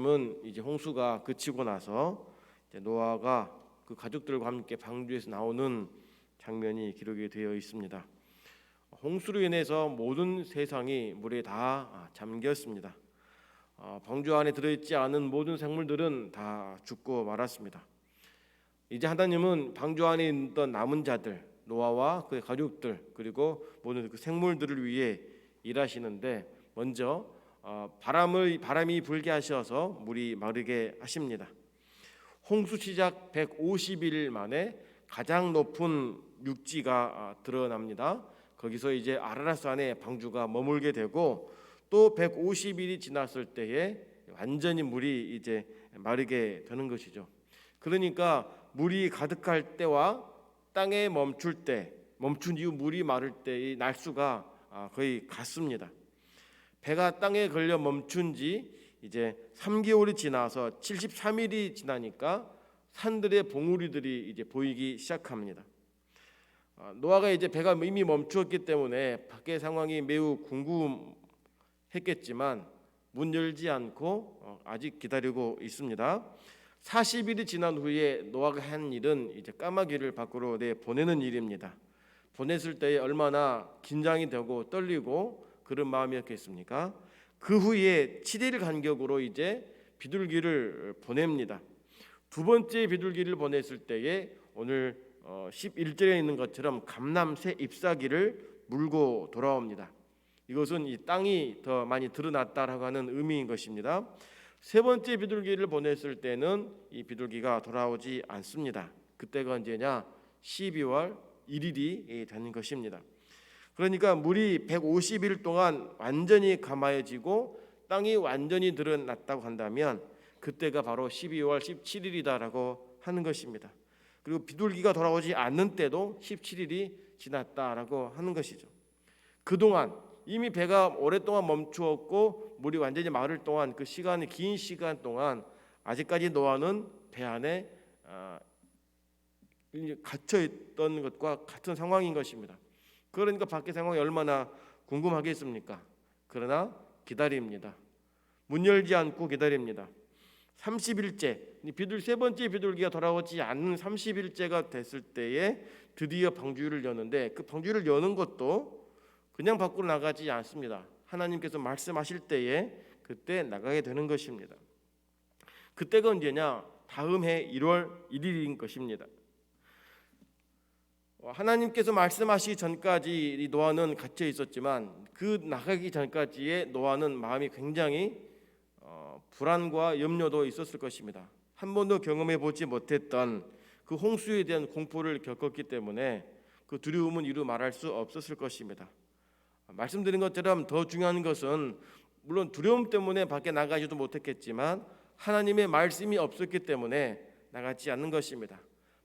하나님은 이제 홍수가 그치고 나서 이제 노아가 그 가족들과 함께 방주에서 나오는 장면이 기록이 되어 있습니다. 홍수로 인해서 모든 세상이 물에 다 잠겼습니다. 방주 안에 들어있지 않은 모든 생물들은 다 죽고 말았습니다. 이제 하나님은 방주 안에 있던 남은 자들, 노아와 그의 가족들, 그리고 모든 그 생물들을 위해 일하시는데 먼저 바람이 불게 하셔서 물이 마르게 하십니다. 홍수 시작 150일 만에 가장 높은 육지가 드러납니다. 거기서 이제 아라랏산에 방주가 머물게 되고 또 150일이 지났을 때에 완전히 물이 이제 마르게 되는 것이죠. 그러니까 물이 가득할 때와 땅에 멈출 때, 멈춘 이후 물이 마를 때의 날수가 거의 같습니다. 배가 땅에 걸려 멈춘 지 이제 3개월이 지나서 73일이 지나니까 산들의 봉우리들이 이제 보이기 시작합니다. 노아가 이제 배가 이미 멈추었기 때문에 밖의 상황이 매우 궁금했겠지만 문 열지 않고 아직 기다리고 있습니다. 40일이 지난 후에 노아가 한 일은 이제 까마귀를 밖으로 보내는 일입니다. 보냈을 때에 얼마나 긴장이 되고 떨리고 그런 마음이었겠습니까? 그 후에 7일 간격으로 이제 비둘기를 보냅니다. 두 번째 비둘기를 보냈을 때에 오늘 11절에 있는 것처럼 감람새 잎사귀를 물고 돌아옵니다. 이것은 이 땅이 더 많이 드러났다라고 하는 의미인 것입니다. 세 번째 비둘기를 보냈을 때는 이 비둘기가 돌아오지 않습니다. 그때가 언제냐? 12월 1일이 되는 것입니다. 그러니까 물이 150일 동안 완전히 감아지고 땅이 완전히 드러났다고 한다면 그때가 바로 12월 17일이다라고 하는 것입니다. 그리고 비둘기가 돌아오지 않는 때도 17일이 지났다라고 하는 것이죠. 그동안 이미 배가 오랫동안 멈추었고 물이 완전히 마를 동안 그 시간이 긴 시간 동안 아직까지 노아는 배 안에 갇혀 있던 것과 같은 상황인 것입니다. 그러니까 밖의 상황이 얼마나 궁금하겠습니까? 그러나 기다립니다. 문 열지 않고 기다립니다. 30일째 세 번째 비둘기가 돌아오지 않는 30일째가 됐을 때에 드디어 방주를 여는데 그 방주를 여는 것도 그냥 밖으로 나가지 않습니다. 하나님께서 말씀하실 때에 그때 나가게 되는 것입니다. 그때가 언제냐? 다음 해 1월 1일인 것입니다. 하나님께서 말씀하시기 전까지 이 노아는 갇혀 있었지만 그 나가기 전까지의 노아는 마음이 굉장히 불안과 염려도 있었을 것입니다. 한 번도 경험해 보지 못했던 그 홍수에 대한 공포를 겪었기 때문에 그 두려움은 이루 말할 수 없었을 것입니다. 말씀드린 것처럼 더 중요한 것은 물론 두려움 때문에 밖에 나가지도 못했겠지만 하나님의 말씀이 없었기 때문에 나가지 않는 것입니다.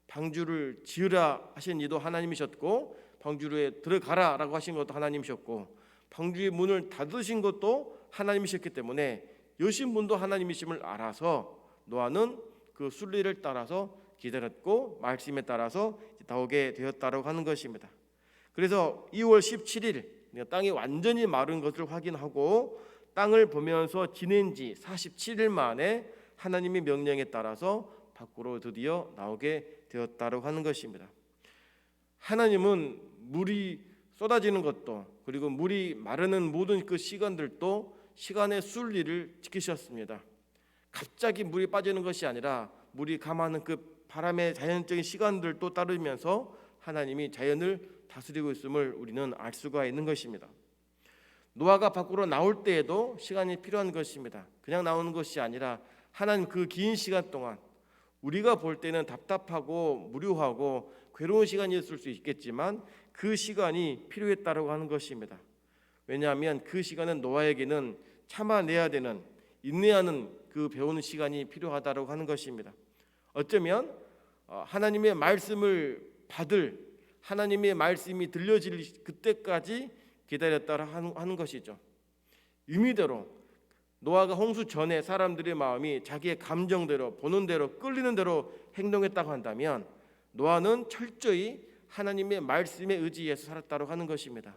방주를 지으라 하신 이도 하나님이셨고 방주에 들어가라라고 하신 것도 하나님이셨고 방주의 문을 닫으신 것도 하나님이셨기 때문에 여신 분도 하나님이심을 알아서 노아는 그 순리를 따라서 기다렸고 말씀에 따라서 나오게 되었다고 하는 것입니다. 그래서 2월 17일 땅이 완전히 마른 것을 확인하고 땅을 보면서 지낸 지 47일 만에 하나님의 명령에 따라서 밖으로 드디어 나오게 되었다고 하는 것입니다. 하나님은 물이 쏟아지는 것도 그리고 물이 마르는 모든 그 시간들도 시간의 순리를 지키셨습니다. 갑자기 물이 빠지는 것이 아니라 물이 감하는 그 바람의 자연적인 시간들도 따르면서 하나님이 자연을 다스리고 있음을 우리는 알 수가 있는 것입니다. 노아가 밖으로 나올 때에도 시간이 필요한 것입니다. 그냥 나오는 것이 아니라 하나님 그 긴 시간 동안 우리가 볼 때는 답답하고 무료하고 괴로운 시간이었을 수 있겠지만 그 시간이 필요했다고 하는 것입니다. 왜냐하면 그 시간은 노아에게는 참아내야 되는 인내하는 그 배우는 시간이 필요하다고 하는 것입니다. 어쩌면 하나님의 말씀을 받을 하나님의 말씀이 들려질 그때까지 기다렸다 하는 것이죠. 의미대로 노아가 홍수 전에 사람들의 마음이 자기의 감정대로 보는 대로 끌리는 대로 행동했다고 한다면 노아는 철저히 하나님의 말씀에 의지해서 살았다고 하는 것입니다.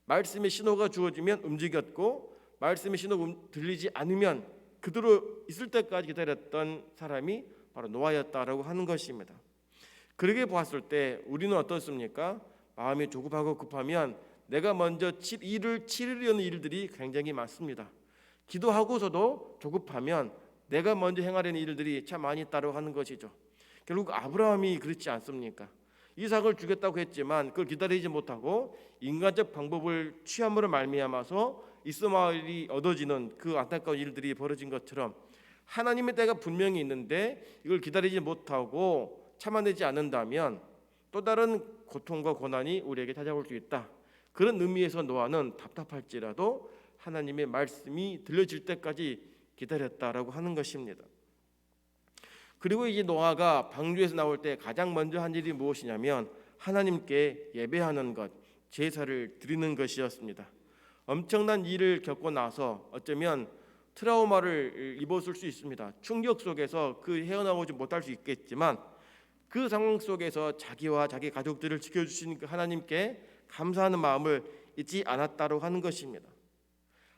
말씀의 신호가 주어지면 움직였고 말씀의 신호가 들리지 않으면 그대로 있을 때까지 기다렸던 사람이 바로 노아였다라고 하는 것입니다. 그렇게 보았을 때 우리는 어떻습니까? 마음이 조급하고 급하면 내가 먼저 일을 치르려는 일들이 굉장히 많습니다. 기도하고서도 조급하면 내가 먼저 행하려는 일들이 참 많이 있다고 하는 것이죠. 결국 아브라함이 그렇지 않습니까? 이삭을 주겠다고 했지만 그걸 기다리지 못하고 인간적 방법을 취함으로 말미암아서 이스마엘이 얻어지는 그 안타까운 일들이 벌어진 것처럼 하나님의 때가 분명히 있는데 이걸 기다리지 못하고 참아내지 않는다면 또 다른 고통과 고난이 우리에게 찾아올 수 있다. 그런 의미에서 노아는 답답할지라도 하나님의 말씀이 들려질 때까지 기다렸다라고 하는 것입니다. 그리고 이제 노아가 방주에서 나올 때 가장 먼저 한 일이 무엇이냐면 하나님께 예배하는 것, 제사를 드리는 것이었습니다. 엄청난 일을 겪고 나서 어쩌면 트라우마를 입었을 수 있습니다. 충격 속에서 그 헤어나오지 못할 수 있겠지만 그 상황 속에서 자기와 자기 가족들을 지켜주신 하나님께 감사하는 마음을 잊지 않았다고 하는 것입니다.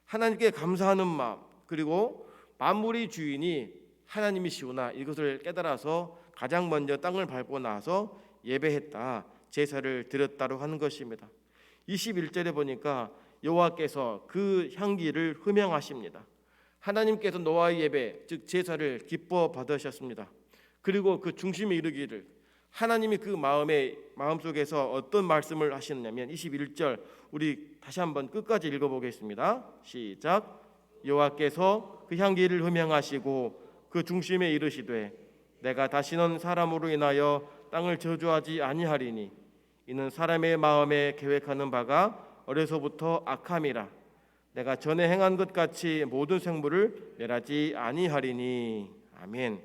하나님께 감사하는 마음, 그리고 만물의 주인이 하나님이시구나 이것을 깨달아서 가장 먼저 땅을 밟고 나서 예배했다, 제사를 드렸다고 하는 것입니다. 21절에 보니까 여호와께서 그 향기를 흠양하십니다. 하나님께서 노아의 예배, 즉 제사를 기뻐 받으셨습니다. 그리고 그 중심에 이르기를 하나님이 그 마음속에서 어떤 말씀을 하시느냐면 21절 우리 다시 한번 끝까지 읽어보겠습니다. 시작. 여호와께서 그 향기를 흠양하시고 그 중심에 이르시되 내가 다시는 사람으로 인하여 땅을 저주하지 아니하리니 이는 사람의 마음에 계획하는 바가 어려서부터 악함이라. 내가 전에 행한 것 같이 모든 생물을 멸하지 아니하리니. 아멘.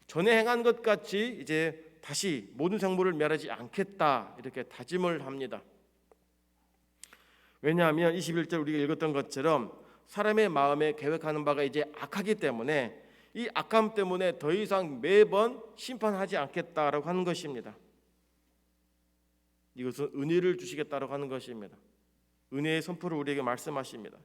전에 행한 것 같이 이제 다시 모든 생물을 멸하지 않겠다 이렇게 다짐을 합니다. 왜냐하면 21절 우리가 읽었던 것처럼 사람의 마음에 계획하는 바가 이제 악하기 때문에 이 악함 때문에 더 이상 매번 심판하지 않겠다라고 하는 것입니다. 이것은 은혜를 주시겠다라고 하는 것입니다. 은혜의 선포를 우리에게 말씀하십니다.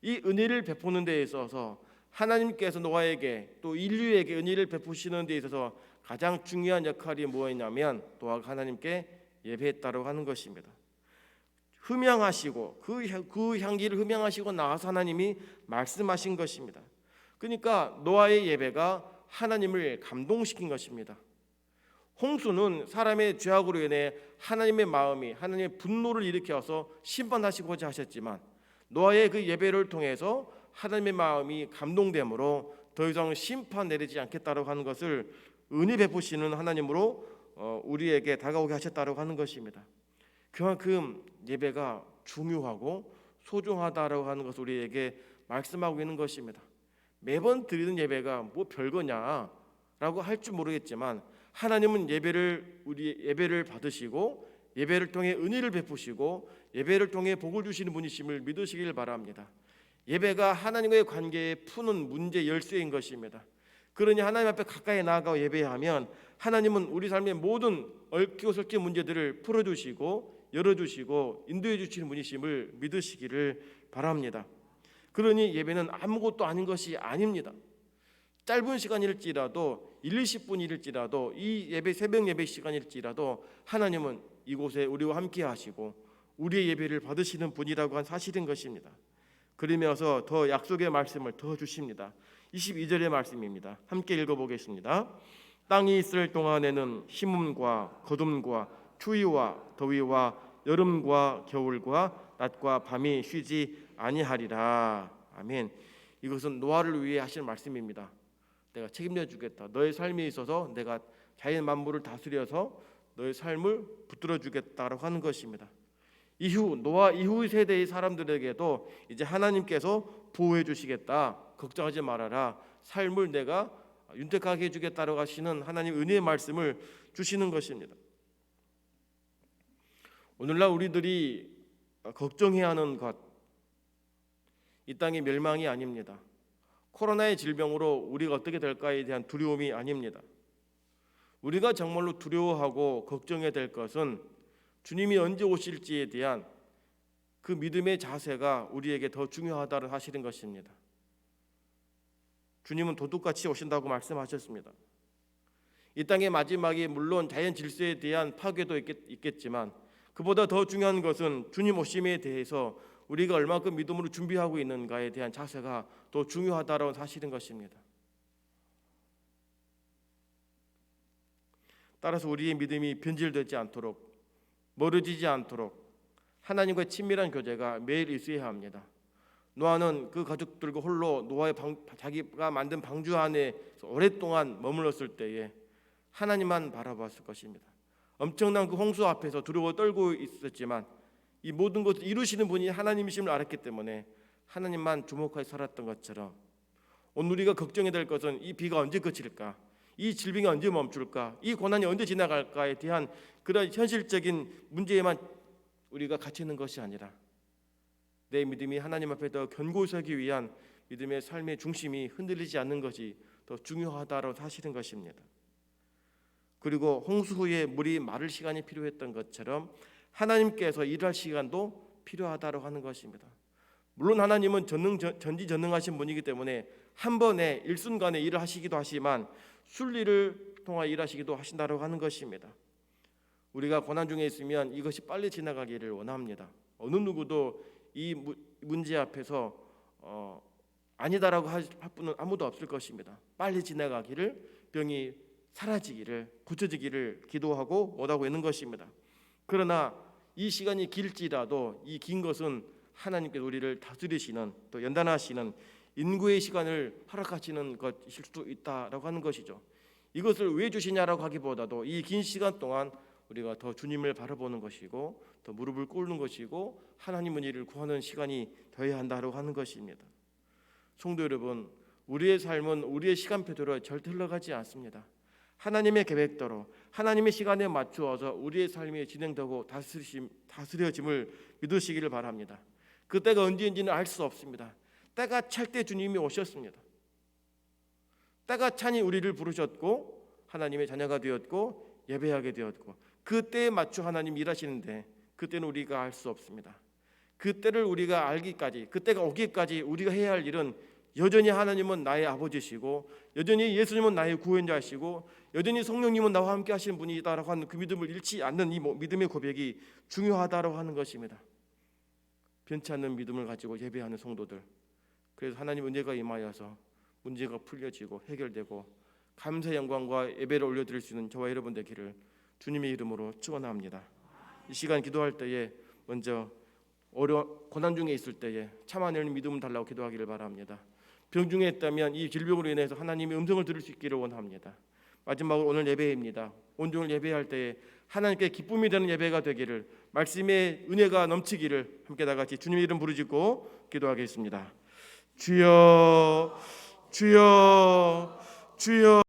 이 은혜를 베푸는 데 있어서 하나님께서 노아에게 또 인류에게 은혜를 베푸시는 데 있어서 가장 중요한 역할이 무엇이냐면 노아가 하나님께 예배했다고 하는 것입니다. 흠양하시고 그 향기를 흠양하시고 나서 하나님이 말씀하신 것입니다. 그러니까 노아의 예배가 하나님을 감동시킨 것입니다. 홍수는 사람의 죄악으로 인해 하나님의 마음이 하나님의 분노를 일으켜서 심판하시고자 하셨지만 노아의 그 예배를 통해서 하나님의 마음이 감동됨으로 더 이상 심판 내리지 않겠다고 하는 것을 은혜 베푸시는 하나님으로 우리에게 다가오게 하셨다고 하는 것입니다. 그만큼 예배가 중요하고 소중하다고 하는 것을 우리에게 말씀하고 있는 것입니다. 매번 드리는 예배가 뭐 별거냐라고 할 줄 모르겠지만 하나님은 우리 예배를 받으시고 예배를 통해 은혜를 베푸시고 예배를 통해 복을 주시는 분이심을 믿으시길 바랍니다. 예배가 하나님과의 관계에 푸는 문제 열쇠인 것입니다. 그러니 하나님 앞에 가까이 나아가 예배하면 하나님은 우리 삶의 모든 얽히고 설킨 문제들을 풀어주시고 열어주시고 인도해 주시는 분이심을 믿으시기를 바랍니다. 그러니 예배는 아무것도 아닌 것이 아닙니다. 짧은 시간일지라도 1-20분일지라도 이 예배 새벽 예배 시간일지라도 하나님은 이곳에 우리와 함께 하시고 우리의 예배를 받으시는 분이라고 한 사실인 것입니다. 그러면서 더 약속의 말씀을 더 주십니다. 22절의 말씀입니다. 함께 읽어보겠습니다. 땅이 있을 동안에는 힘음과 거둠과 추위와 더위와 여름과 겨울과 낮과 밤이 쉬지 아니하리라. 아멘. 이것은 노아를 위해 하신 말씀입니다. 내가 책임져 주겠다. 너의 삶에 있어서 내가 자연 만물을 다스려서 너의 삶을 붙들어 주겠다라고 하는 것입니다. 노아 이후 세대의 사람들에게도 이제 하나님께서 보호해 주시겠다. 걱정하지 말아라. 삶을 내가 윤택하게 해주겠다라고 하시는 하나님 은혜의 말씀을 주시는 것입니다. 오늘날 우리들이 걱정해야 하는 것, 이 땅의 멸망이 아닙니다. 코로나의 질병으로 우리가 어떻게 될까에 대한 두려움이 아닙니다. 우리가 정말로 두려워하고 걱정해야 될 것은 주님이 언제 오실지에 대한 그 믿음의 자세가 우리에게 더 중요하다는 사실인 것입니다. 주님은 도둑같이 오신다고 말씀하셨습니다. 이 땅의 마지막이 물론 자연 질서에 대한 파괴도 있겠지만 그보다 더 중요한 것은 주님 오심에 대해서 우리가 얼마큼 믿음으로 준비하고 있는가에 대한 자세가 더 중요하다라는 사실인 것입니다. 따라서 우리의 믿음이 변질되지 않도록, 멀어지지 않도록 하나님과의 친밀한 교제가 매일 있어야 합니다. 노아는 그 가족들과 홀로 노아의 자기가 만든 방주 안에 오랫동안 머물렀을 때에 하나님만 바라봤을 것입니다. 엄청난 그 홍수 앞에서 두려워 떨고 있었지만 이 모든 것을 이루시는 분이 하나님이심을 알았기 때문에 하나님만 주목하여 살았던 것처럼 오늘 우리가 걱정해야 될 것은 이 비가 언제 그칠까, 이 질병이 언제 멈출까, 이 고난이 언제 지나갈까에 대한 그런 현실적인 문제에만 우리가 갇혀 있는 것이 아니라 내 믿음이 하나님 앞에 더 견고하기 위한 믿음의 삶의 중심이 흔들리지 않는 것이 더 중요하다고 사실인 것입니다. 그리고 홍수 후에 물이 마를 시간이 필요했던 것처럼 하나님께서 일할 시간도 필요하다고 하는 것입니다. 물론 하나님은 전지전능하신 분이기 때문에 한 번에 일순간에 일을 하시기도 하시지만 순리를 통하여 일하시기도 하신다고 하는 것입니다. 우리가 고난 중에 있으면 이것이 빨리 지나가기를 원합니다. 어느 누구도 이 문제 앞에서 아니다라고 할 분은 아무도 없을 것입니다. 빨리 지나가기를, 병이 사라지기를, 고쳐지기를 기도하고 원하고 있는 것입니다. 그러나 이 시간이 길지라도 이 긴 것은 하나님께서 우리를 다스리시는, 또 연단하시는 인구의 시간을 허락하시는 것일 수도 있다라고 하는 것이죠. 이것을 왜 주시냐라고 하기보다도 이 긴 시간 동안 우리가 더 주님을 바라보는 것이고 더 무릎을 꿇는 것이고 하나님의 일을 구하는 시간이 되어야 한다고 하는 것입니다. 성도 여러분, 우리의 삶은 우리의 시간표대로 절대 흘러가지 않습니다. 하나님의 계획대로 하나님의 시간에 맞추어서 우리의 삶이 진행되고 다스려짐을 믿으시기를 바랍니다. 그 때가 언제인지는 알 수 없습니다. 때가 찰 때 주님이 오셨습니다. 때가 차니 우리를 부르셨고 하나님의 자녀가 되었고 예배하게 되었고 그 때에 맞춰 하나님 일하시는데 그때는 우리가 알 수 없습니다. 그 때를 우리가 알기까지, 그 때가 오기까지 우리가 해야 할 일은 여전히 하나님은 나의 아버지시고 여전히 예수님은 나의 구원자시고 여전히 성령님은 나와 함께 하시는 분이다라고 하는 그 믿음을 잃지 않는 이 믿음의 고백이 중요하다고 하는 것입니다. 변치 않는 믿음을 가지고 예배하는 성도들, 그래서 하나님 은혜가 임하여서 문제가 풀려지고 해결되고 감사 영광과 예배를 올려드릴 수 있는 저와 여러분 되기를 주님의 이름으로 축원합니다. 이 시간 기도할 때에 먼저 고난 중에 있을 때에 참아내는 믿음을 달라고 기도하기를 바랍니다. 병 중에 있다면 이 질병으로 인해서 하나님의 음성을 들을 수 있기를 원합니다. 마지막으로 오늘 예배입니다. 온종일 예배할 때에 하나님께 기쁨이 되는 예배가 되기를, 말씀의 은혜가 넘치기를 함께 다 같이 주님의 이름 부르짖고 기도하겠습니다. 주여, 주여, 주여.